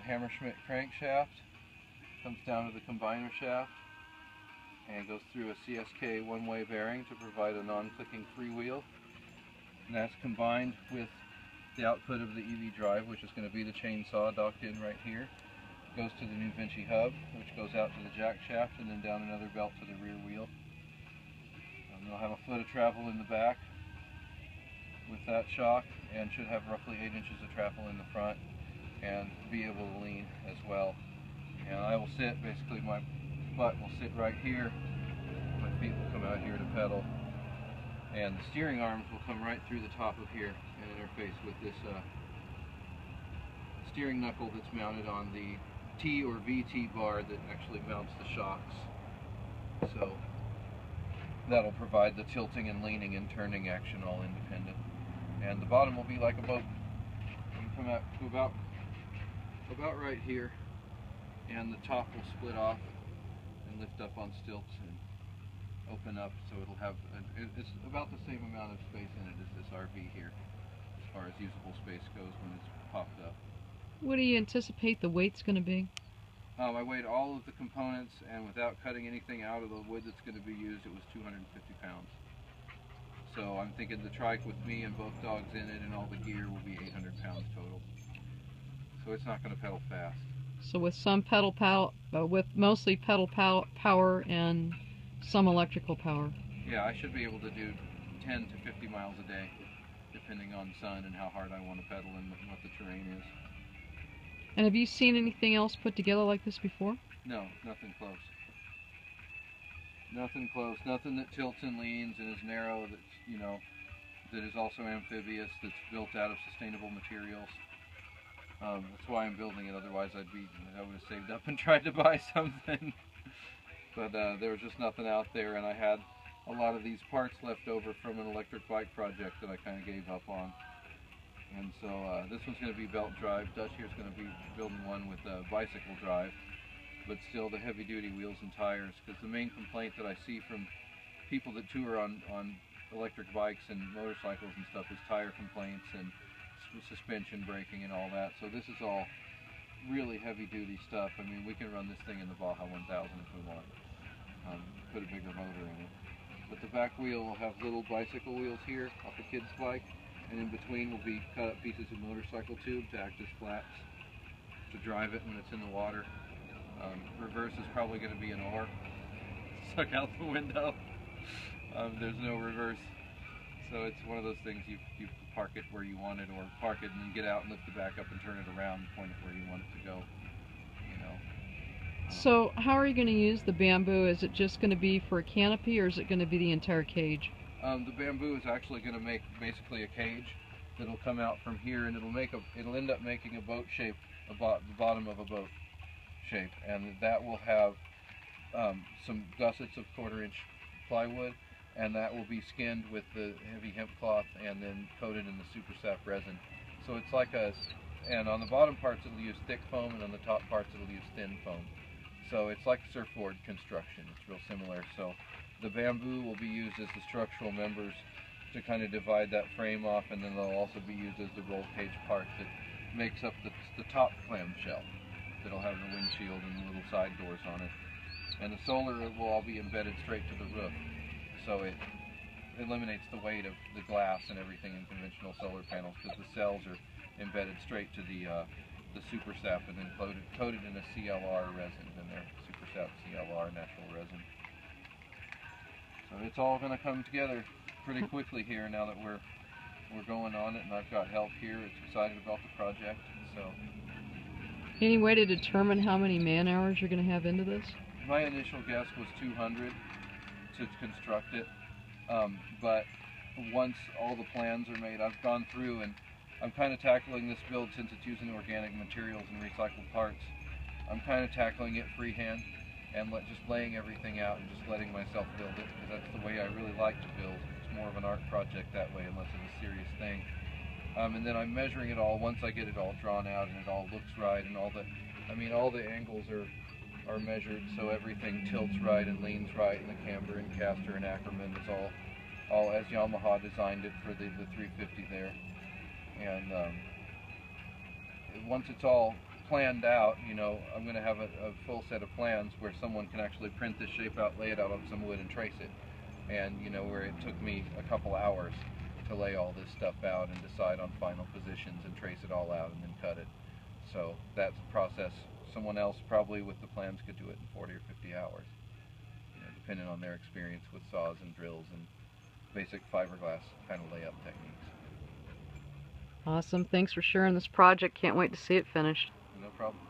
Hammerschmidt crankshaft, comes down to the combiner shaft, and goes through a CSK one-way bearing to provide a non-clicking freewheel. And that's combined with the output of the EV drive, which is going to be the chainsaw docked in right here. Goes to the new Vinci hub, which goes out to the jack shaft and then down another belt to the rear wheel. They'll have a foot of travel in the back with that shock, and should have roughly 8 inches of travel in the front and be able to lean as well. And I will sit, basically my butt will sit right here, my feet will come out here to pedal, and the steering arms will come right through the top of here and interface with this steering knuckle that's mounted on the T or VT bar that actually mounts the shocks. So that'll provide the tilting and leaning and turning action all independent. And the bottom will be like a boat. You come out to about right here, and the top will split off and lift up on stilts and open up, so it'll have it's about the same amount of space in it as this RV here, as far as usable space goes when it's popped up. What do you anticipate the weight's going to be? I weighed all of the components, and without cutting anything out of the wood that's going to be used, it was 250 pounds. So I'm thinking the trike with me and both dogs in it and all the gear will be 800 pounds total. So it's not going to pedal fast. So with some pedal power, with mostly pedal power and some electrical power. Yeah, I should be able to do 10 to 50 miles a day, depending on sun and how hard I want to pedal and what the terrain is. And have you seen anything else put together like this before? No, nothing close. Nothing close. Nothing that tilts and leans and is narrow, that's, you know, that is also amphibious, that's built out of sustainable materials. That's why I'm building it. Otherwise, I would have saved up and tried to buy something. But there was just nothing out there, and I had a lot of these parts left over from an electric bike project that I kind of gave up on. And so this one's going to be belt drive. Dutch here's going to be building one with bicycle drive, but still the heavy duty wheels and tires, because the main complaint that I see from people that tour on electric bikes and motorcycles and stuff is tire complaints and suspension braking and all that. So this is all really heavy duty stuff. I mean, we can run this thing in the Baja 1000 if we want. Put a bigger motor in it. But the back wheel will have little bicycle wheels here off a kid's bike, and in between will be cut up pieces of motorcycle tube to act as flats to drive it when it's in the water. Reverse is probably going to be an oar stuck out the window. There's no reverse, so it's one of those things you park it where you want it, or park it and then get out and lift it back up and turn it around and point it where you want it to go. You know. So how are you going to use the bamboo? Is it just going to be for a canopy, or is it going to be the entire cage? The bamboo is actually going to make basically a cage that'll come out from here, and it'll end up making a boat shape, the bottom of a boat shape, and that will have some gussets of 1/4-inch plywood, and that will be skinned with the heavy hemp cloth and then coated in the super sap resin. So it's like and on the bottom parts it'll use thick foam, and on the top parts it'll use thin foam. So it's like surfboard construction. It's real similar. So the bamboo will be used as the structural members to kind of divide that frame off, and then they'll also be used as the roll cage part that makes up the top clamshell. That'll have the windshield and the little side doors on it. And the solar will all be embedded straight to the roof. So it eliminates the weight of the glass and everything in conventional solar panels, because the cells are embedded straight to the super sap and then coated in a CLR resin, and they're super sap CLR natural resin. So it's all going to come together pretty quickly here now that we're going on it, and I've got help here. It's excited about the project. So any way to determine how many man hours you're going to have into this? My initial guess was 200 to construct it, but once all the plans are made, I've gone through and I'm kind of tackling this build, since it's using organic materials and recycled parts. I'm kind of tackling it freehand and just laying everything out and just letting myself build it, because that's the way I really like to build. It's more of an art project that way, unless it's a serious thing. And then I'm measuring it all once I get it all drawn out and it all looks right, and all the angles are measured, so everything tilts right and leans right, and the camber and caster and Ackerman is all as Yamaha designed it for the 350 there. And once it's all planned out. You know, I'm going to have a full set of plans where someone can actually print this shape out, lay it out on some wood, and trace it. And you know, where it took me a couple hours to lay all this stuff out and decide on final positions and trace it all out and then cut it. So that's a process someone else probably with the plans could do it in 40 or 50 hours, you know, depending on their experience with saws and drills and basic fiberglass kind of layup techniques. Awesome. Thanks for sharing this project. Can't wait to see it finished. No problem.